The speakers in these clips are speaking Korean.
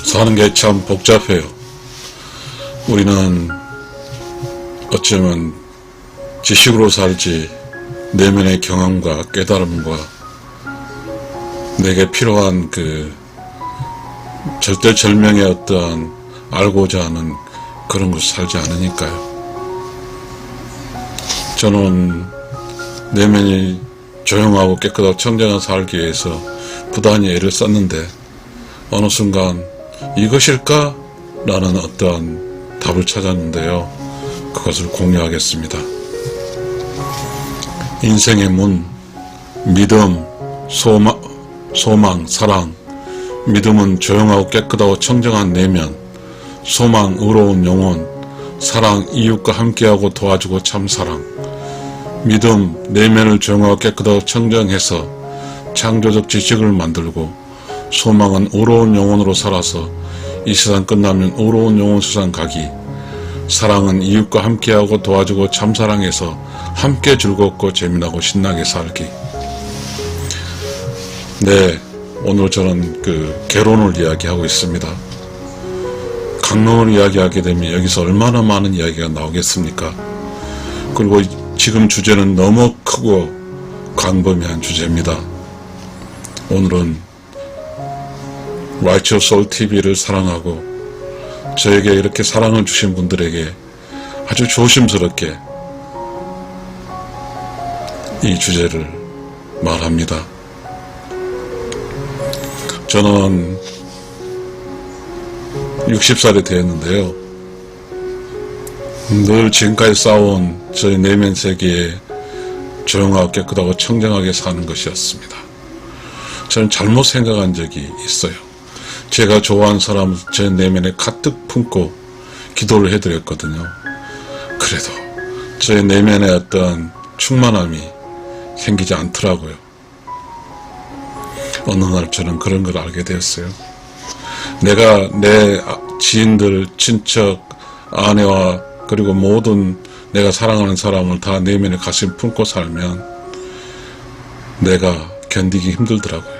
사는 게 참 복잡해요. 우리는 어쩌면 지식으로 살지 내면의 경험과 깨달음과 내게 필요한 그 절대절명의 어떠한 알고자 하는 그런 것을 살지 않으니까요. 저는 내면이 조용하고 깨끗하고 청정한 살기 위해서 부단히 애를 썼는데 어느 순간 이것일까? 라는 어떠한 답을 찾았는데요. 그것을 공유하겠습니다. 인생의 문, 믿음, 소망, 사랑. 믿음은 조용하고 깨끗하고 청정한 내면, 소망, 의로운 영혼, 사랑, 이웃과 함께하고 도와주고 참사랑. 믿음, 내면을 조용하고 깨끗하고 청정해서 창조적 지식을 만들고, 소망은 의로운 영혼으로 살아서 이 세상 끝나면 의로운 영혼 세상 가기. 사랑은 이웃과 함께하고 도와주고 참사랑해서 함께 즐겁고 재미나고 신나게 살기. 네, 오늘 저는 그 개론을 이야기하고 있습니다. 강론을 이야기하게 되면 여기서 얼마나 많은 이야기가 나오겠습니까? 그리고 지금 주제는 너무 크고 광범위한 주제입니다. 오늘은 Righteous Soul TV를 사랑하고 저에게 이렇게 사랑을 주신 분들에게 아주 조심스럽게 이 주제를 말합니다. 저는 60살이 되었는데요. 늘 지금까지 쌓아온 저의 내면 세계에 조용하고 깨끗하고 청정하게 사는 것이었습니다. 저는 잘못 생각한 적이 있어요. 제가 좋아하는 사람을 제 내면에 가득 품고 기도를 해드렸거든요. 그래도 제 내면에 어떤 충만함이 생기지 않더라고요. 어느 날 저는 그런 걸 알게 되었어요. 내가 내 지인들, 친척, 아내와 그리고 모든 내가 사랑하는 사람을 다 내면에 가슴 품고 살면 내가 견디기 힘들더라고요.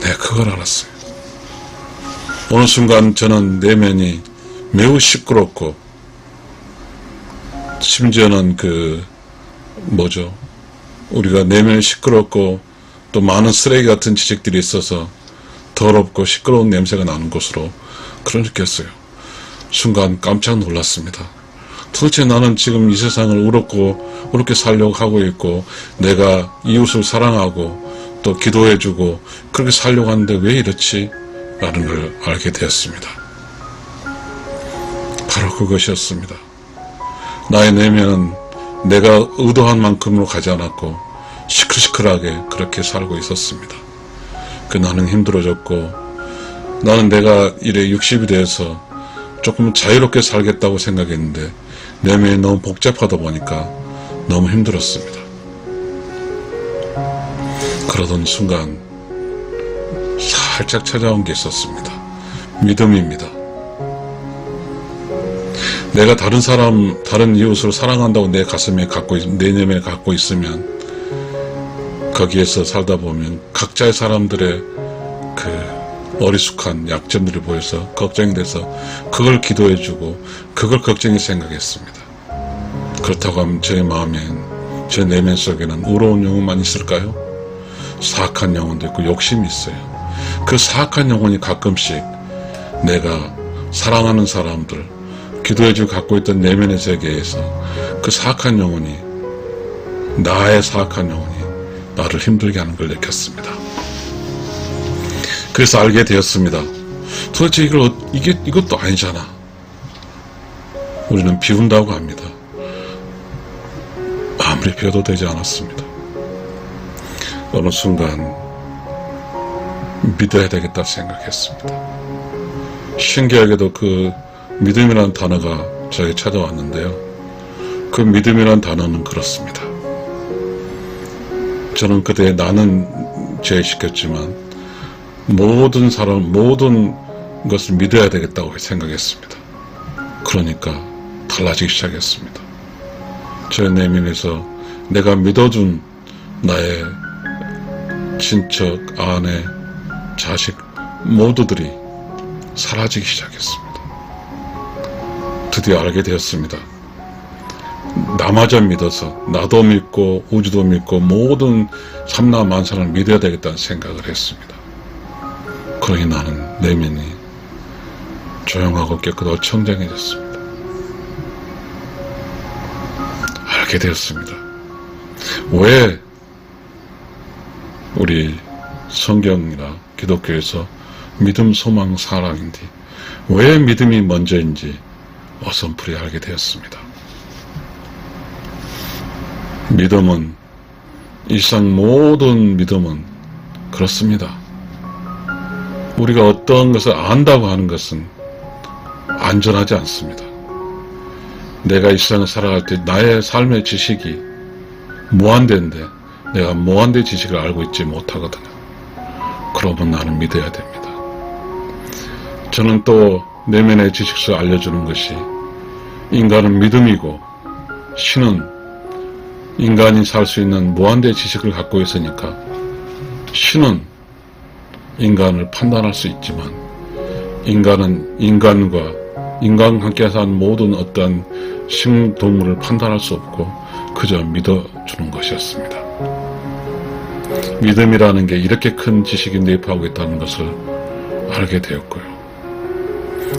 내가 그걸 알았어요. 어느 순간 저는 내면이 매우 시끄럽고 심지어는 우리가 내면이 시끄럽고 또 많은 쓰레기 같은 지식들이 있어서 더럽고 시끄러운 냄새가 나는 곳으로 그걸 느꼈어요. 순간 깜짝 놀랐습니다. 도대체 나는 지금 이 세상을 의롭게 살려고 하고 있고 내가 이웃을 사랑하고 또 기도해주고 그렇게 살려고 하는데 왜 이렇지? 라는 걸 알게 되었습니다. 바로 그것이었습니다. 나의 내면은 내가 의도한 만큼으로 가지 않았고 시끌시끌하게 그렇게 살고 있었습니다. 나는 힘들어졌고 나는 내가 이래 60이 돼서 조금 자유롭게 살겠다고 생각했는데 내면이 너무 복잡하다 보니까 너무 힘들었습니다. 그러던 순간 살짝 찾아온 게 있었습니다. 믿음입니다. 내가 다른 이웃을 사랑한다고 내 가슴에 내 내면에 갖고 있으면 거기에서 살다 보면 각자의 사람들의 그 어리숙한 약점들을 보여서 걱정이 돼서 그걸 기도해주고 그걸 걱정히 생각했습니다. 그렇다고 하면 제 마음엔 제 내면 속에는 의로운 영혼만 있을까요? 사악한 영혼도 있고 욕심이 있어요. 그 사악한 영혼이 가끔씩 내가 사랑하는 사람들 기도해주고 갖고 있던 내면의 세계에서 그 사악한 영혼이 나의 사악한 영혼이 나를 힘들게 하는 걸 느꼈습니다. 그래서 알게 되었습니다. 도대체 이것도 아니잖아. 우리는 비운다고 합니다. 아무리 비워도 되지 않았습니다. 어느 순간 믿어야 되겠다 생각했습니다. 신기하게도 그 믿음이라는 단어가 저에게 찾아왔는데요. 그 믿음이라는 단어는 그렇습니다. 저는 그때 나는 제외시켰지만 모든 것을 믿어야 되겠다고 생각했습니다. 그러니까 달라지기 시작했습니다. 제 내면에서 내가 믿어준 나의 친척, 아내, 자식 모두들이 사라지기 시작했습니다. 드디어 알게 되었습니다. 나마저 믿어서 나도 믿고 우주도 믿고 모든 삼라만상을 믿어야 되겠다는 생각을 했습니다. 그러니 나는 내면이 조용하고 깨끗하고 청정해졌습니다. 알게 되었습니다. 왜 우리 성경이나 기독교에서 믿음, 소망, 사랑인지, 왜 믿음이 먼저인지 어선풀이 알게 되었습니다. 믿음은, 일상 모든 믿음은 그렇습니다. 우리가 어떤 것을 안다고 하는 것은 안전하지 않습니다. 내가 일상을 살아갈 때 나의 삶의 지식이 무한대인데 내가 무한대 지식을 알고 있지 못하거든요. 그러면 나는 믿어야 됩니다. 저는 또 내면의 지식을 알려주는 것이, 인간은 믿음이고 신은 인간이 살 수 있는 무한대 지식을 갖고 있으니까 신은 인간을 판단할 수 있지만 인간은 인간과 함께 사는 모든 어떤 식동물을 판단할 수 없고 그저 믿어주는 것이었습니다. 믿음이라는 게 이렇게 큰 지식이 내포하고 있다는 것을 알게 되었고요.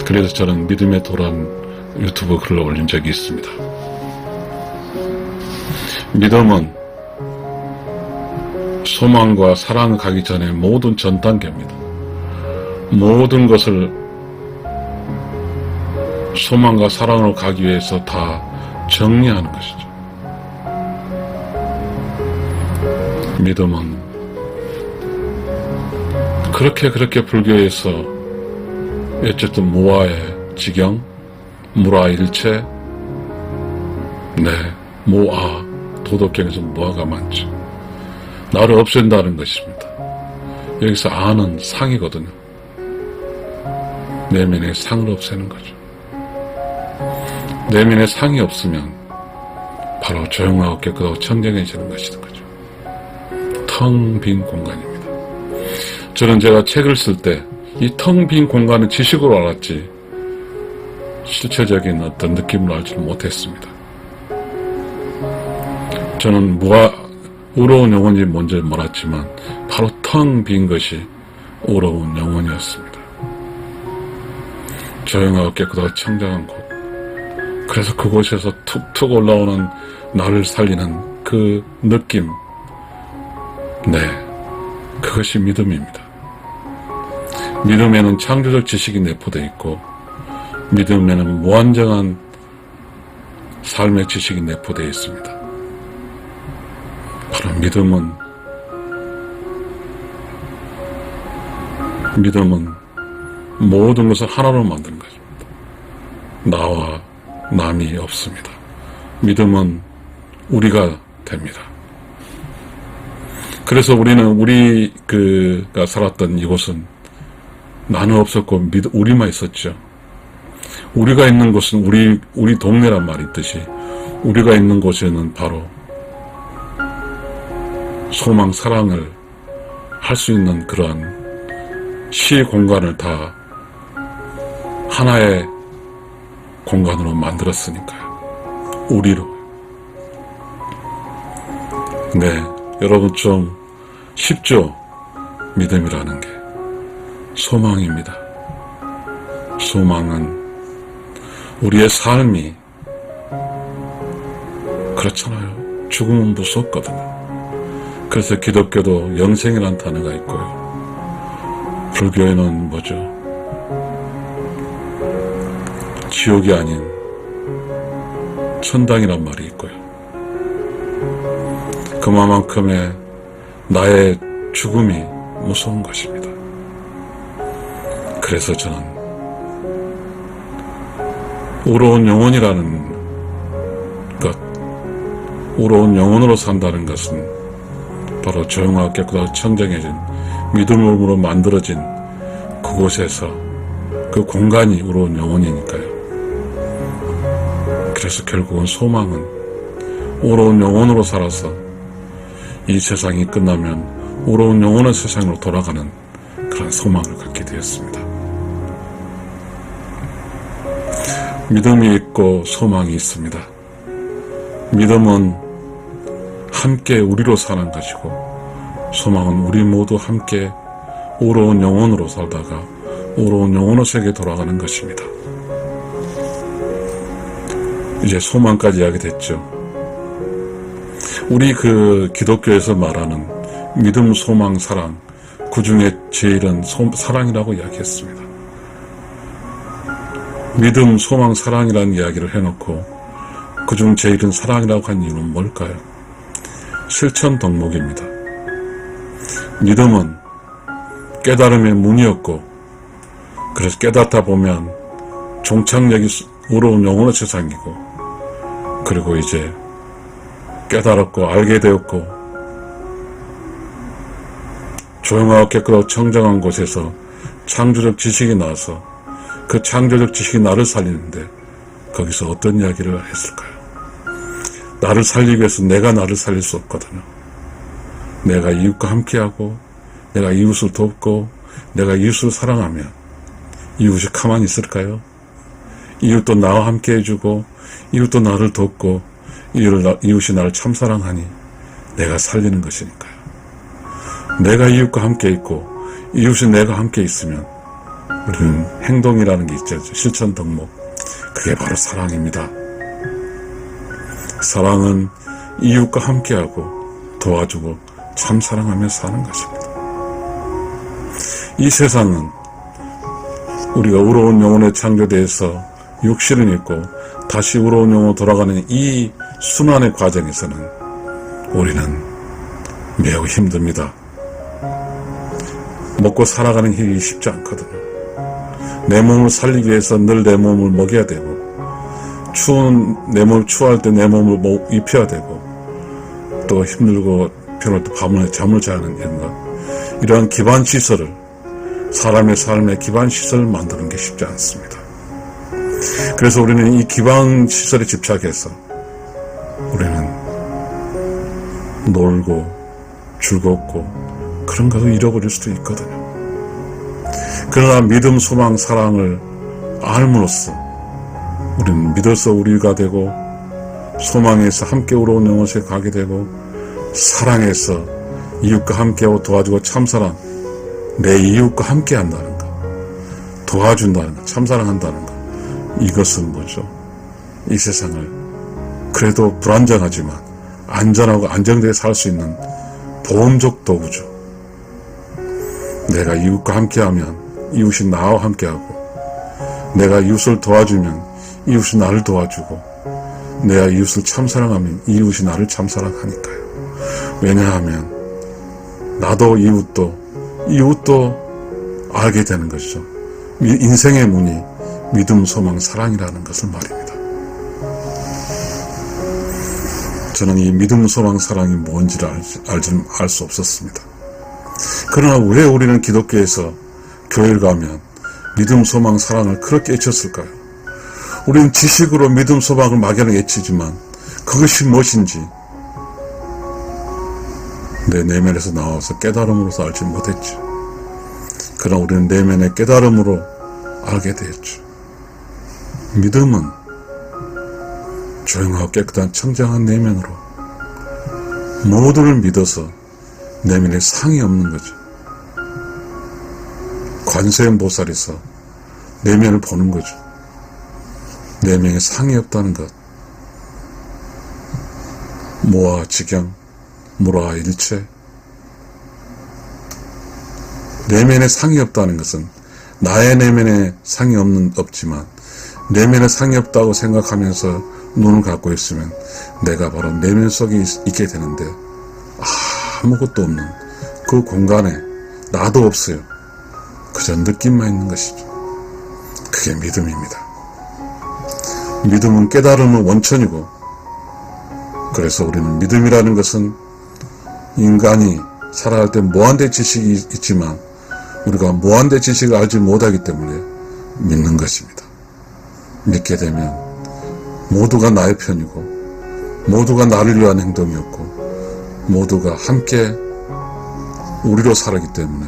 그래서 저는 믿음의 도란 유튜브 글을 올린 적이 있습니다. 믿음은 소망과 사랑을 가기 전에 모든 전 단계입니다. 모든 것을 소망과 사랑으로 가기 위해서 다 정리하는 것이죠. 믿음은 그렇게 불교에서 어쨌든 무아의 지경, 무라일체, 무아, 도덕경에서 무아가 많죠. 나를 없앤다는 것입니다. 여기서 아는 상이거든요. 내면의 상을 없애는 거죠. 내면의 상이 없으면 바로 조용하고 깨끗하고 청정해지는 것이는 거죠. 텅 빈 공간입니다. 저는 제가 책을 쓸 때 이 텅 빈 공간은 지식으로 알았지 실체적인 어떤 느낌을 알지 못했습니다. 저는 우러운 영혼이 뭔지 몰랐지만 바로 텅 빈 것이 우러운 영혼이었습니다. 조용하고 깨끗하고 청정한 곳. 그래서 그곳에서 툭툭 올라오는 나를 살리는 그 느낌, 그것이 믿음입니다. 믿음에는 창조적 지식이 내포되어 있고 믿음에는 무한정한 삶의 지식이 내포되어 있습니다. 바로 믿음은 모든 것을 하나로 만드는 것입니다. 나와 남이 없습니다. 믿음은 우리가 됩니다. 그래서 우리가 살았던 이곳은 나는 없었고 우리만 있었죠. 우리가 있는 곳은 우리 동네란 말이 있듯이 우리가 있는 곳에는 바로 소망, 사랑을 할 수 있는 그러한 시 공간을 다 하나의 공간으로 만들었으니까요. 우리로. 여러분 좀 쉽죠? 믿음이라는 게. 소망입니다. 소망은 우리의 삶이 그렇잖아요. 죽음은 무섭거든요. 그래서 기독교도 영생이라는 단어가 있고요. 불교에는 뭐죠? 지옥이 아닌 천당이란 말이 있고요. 그만큼의 나의 죽음이 무서운 것입니다. 그래서 저는 우러운 영혼이라는 것, 우러운 영혼으로 산다는 것은 바로 조용하고 깨끗하고 청정해진 믿음으로 만들어진 그곳에서 그 공간이 우러운 영혼이니까요. 그래서 결국은 소망은 우러운 영혼으로 살아서 이 세상이 끝나면 우러운 영혼의 세상으로 돌아가는 그런 소망을 갖게 되었습니다. 믿음이 있고 소망이 있습니다. 믿음은 함께 우리로 사는 것이고, 소망은 우리 모두 함께 의로운 영혼으로 살다가 의로운 영혼의 세계에 돌아가는 것입니다. 이제 소망까지 이야기됐죠. 우리 기독교에서 말하는 믿음, 소망, 사랑, 그 중에 제일은 사랑이라고 이야기했습니다. 믿음, 소망, 사랑이라는 이야기를 해놓고 그중 제일은 사랑이라고 한 이유는 뭘까요? 실천 덕목입니다. 믿음은 깨달음의 문이었고, 그래서 깨닫다 보면 종착역이 의로운 영혼의 세상이고, 그리고 이제 깨달았고 알게 되었고, 조용하고 깨끗하고 청정한 곳에서 창조적 지식이 나와서 그 창조적 지식이 나를 살리는데, 거기서 어떤 이야기를 했을까요? 나를 살리기 위해서 내가 나를 살릴 수 없거든요. 내가 이웃과 함께하고, 내가 이웃을 돕고, 내가 이웃을 사랑하면 이웃이 가만히 있을까요? 이웃도 나와 함께 해주고, 이웃도 나를 돕고, 이웃이 나를 참사랑하니 내가 살리는 것이니까요. 내가 이웃과 함께 있고 이웃이 내가 함께 있으면 우리는 행동이라는 게 있죠. 실천 덕목. 그게 바로 사랑입니다. 사랑은 이웃과 함께하고 도와주고 참사랑하며 사는 것입니다. 이 세상은 우리가 의로운 영혼의 창조대에서 육신을 입고 다시 의로운 영혼으로 돌아가는 이 순환의 과정에서는 우리는 매우 힘듭니다. 먹고 살아가는 일이 쉽지 않거든요. 내 몸을 살리기 위해서 늘 내 몸을 먹여야 되고, 내 몸을 추워할 때 내 몸을 입혀야 되고, 또 힘들고 피곤할 때 잠을 자는 이런 것, 이러한 기반 시설을, 사람의 삶의 기반 시설을 만드는 게 쉽지 않습니다. 그래서 우리는 이 기반 시설에 집착해서 우리는 놀고 즐겁고 그런 것을 잃어버릴 수도 있거든요. 그러나 믿음, 소망, 사랑을 알므로써 우리는 믿어서 우리가 되고, 소망에서 함께 의로운 영혼에 가게 되고, 사랑에서 이웃과 함께하고 도와주고 참사랑, 내 이웃과 함께 한다는 것, 도와준다는 것, 참사랑한다는 것, 이것은 뭐죠? 이 세상을 그래도 불안정하지만 안전하고 안정되게 살 수 있는 보험적 도구죠. 내가 이웃과 함께하면 이웃이 나와 함께하고, 내가 이웃을 도와주면 이웃이 나를 도와주고, 내가 이웃을 참사랑하면 이웃이 나를 참사랑하니까요. 왜냐하면 나도 이웃도 알게 되는 것이죠. 인생의 문이 믿음, 소망, 사랑이라는 것을 말입니다. 저는 이 믿음, 소망, 사랑이 뭔지를 알 수 없었습니다. 그러나 왜 우리는 기독교에서 교회를 가면 믿음, 소망, 사랑을 그렇게 외쳤을까요? 우리는 지식으로 믿음, 소망을 막연하게 외치지만 그것이 무엇인지 내 내면에서 나와서 깨달음으로서 알지 못했죠. 그러나 우리는 내면의 깨달음으로 알게 되었죠. 믿음은 조용하고 깨끗한 청정한 내면으로 모두를 믿어서 내면에 상이 없는 거죠. 관세음보살에서 내면을 보는 거죠. 내면에 상이 없다는 것. 모아 직영, 무라 일체. 내면에 상이 없다는 것은 나의 내면에 상이 없지만 내면에 상이 없다고 생각하면서 눈을 갖고 있으면 내가 바로 내면 속에 있게 되는데, 아무것도 없는 그 공간에 나도 없어요. 그저 느낌만 있는 것이죠. 그게 믿음입니다. 믿음은 깨달음의 원천이고, 그래서 우리는 믿음이라는 것은 인간이 살아갈 때 무한대 지식이 있지만 우리가 무한대 지식을 알지 못하기 때문에 믿는 것입니다. 믿게 되면 모두가 나의 편이고, 모두가 나를 위한 행동이었고, 모두가 함께 우리로 살았기 때문에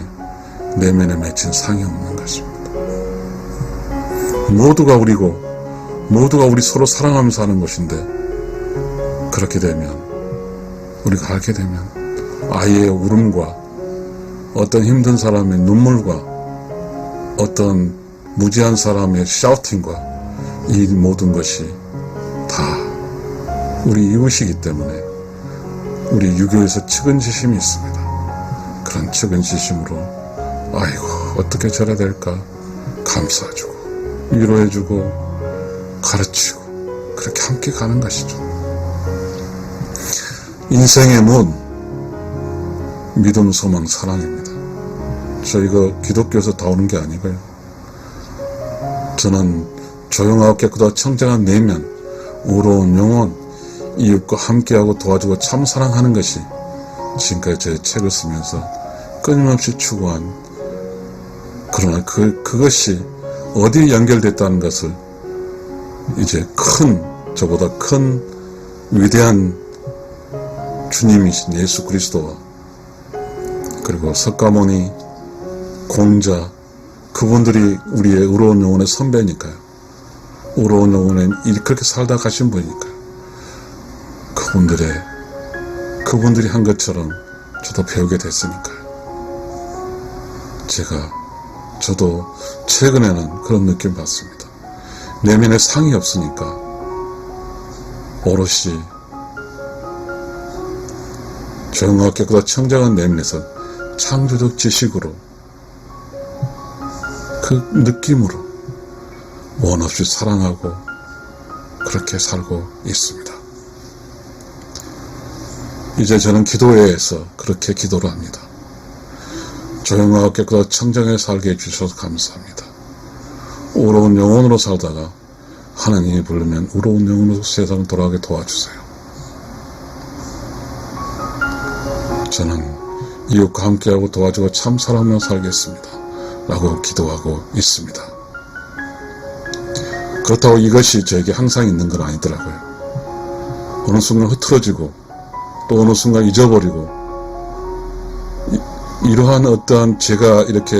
내면에 맺힌 상이 없는 것입니다. 모두가 우리고 모두가 우리 서로 사랑하면서 사는 것인데, 그렇게 되면, 우리가 알게 되면 아이의 울음과 어떤 힘든 사람의 눈물과 어떤 무지한 사람의 샤우팅과 이 모든 것이 다 우리 이웃이기 때문에 우리 유교에서 측은지심이 있습니다. 그런 측은지심으로 아이고 어떻게 저래야 될까 감싸주고 위로해주고 가르치고 그렇게 함께 가는 것이죠. 인생의 문, 믿음, 소망, 사랑입니다. 저 이거 기독교에서 다 오는 게 아니고요. 저는 조용하고 깨끗하고 청정한 내면, 우러운 영혼, 이웃과 함께하고 도와주고 참 사랑하는 것이 지금까지 제 책을 쓰면서 끊임없이 추구한, 그러나 그것이 어디에 연결됐다는 것을 이제 저보다 큰 위대한 주님이신 예수 그리스도와 그리고 석가모니, 공자, 그분들이 우리의 의로운 영혼의 선배니까요. 의로운 영혼에 그렇게 살다 가신 분이니까요. 그분들이 한 것처럼 저도 배우게 됐으니까요. 저도 최근에는 그런 느낌 받습니다. 내면에 상이 없으니까 오롯이 조용하고 깨끗하고 청정한 내면에서 창조적 지식으로 그 느낌으로 원 없이 사랑하고 그렇게 살고 있습니다. 이제 저는 기도회에서 그렇게 기도를 합니다. 조용하고 깨끗하고 청정하게 살게 해주셔서 감사합니다. 우러운 영혼으로 살다가 하나님이 부르면 우러운 영혼으로 세상을 돌아가게 도와주세요. 저는 이웃과 함께하고 도와주고 참 사랑하며 살겠습니다. 라고 기도하고 있습니다. 그렇다고 이것이 저에게 항상 있는 건 아니더라고요. 어느 순간 흐트러지고 또 어느 순간 잊어버리고 이러한 어떠한 제가 이렇게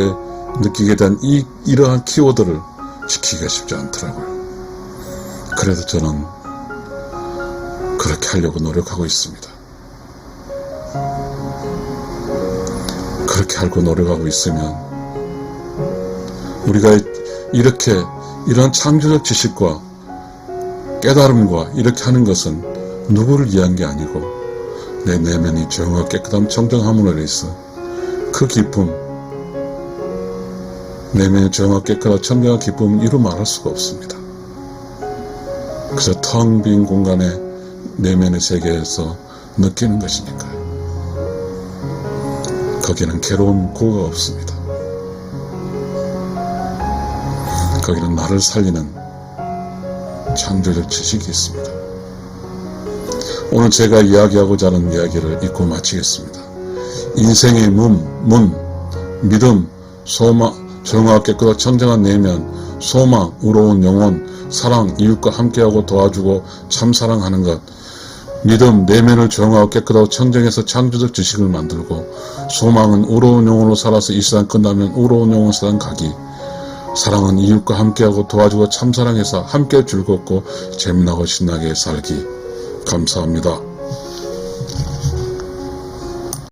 느끼게 된 이러한 키워드를 지키기가 쉽지 않더라고요. 그래도 저는 그렇게 하려고 노력하고 있습니다. 그렇게 하려고 노력하고 있으면 우리가 이런 창조적 지식과 깨달음과 이렇게 하는 것은 누구를 위한 게 아니고 내 내면이 조용하고 깨끗함 청정함으로 인해서 그 기쁨, 내면이 조용하고 깨끗하고 청정한 기쁨은 이루 말할 수가 없습니다. 그래서 텅 빈 공간에 내면의 세계에서 느끼는 것이니까요. 거기는 괴로운 고가 없습니다. 거기는 나를 살리는 창조적 지식이 있습니다. 오늘 제가 이야기하고자 하는 이야기를 읽고 마치겠습니다. 인생의 문, 믿음, 소망, 조용하고 깨끗하고 청정한 내면, 소망, 의로운 영혼, 사랑, 이웃과 함께하고 도와주고 참 사랑하는 것, 믿음, 내면을 조용하고 깨끗하고 청정해서 창조적 지식을 만들고, 소망은 의로운 영혼으로 살아서 이 세상 끝나면 의로운 영혼 세상 가기, 사랑은 이웃과 함께하고 도와주고 참 사랑해서 함께 즐겁고 재미나고 신나게 살기. 감사합니다.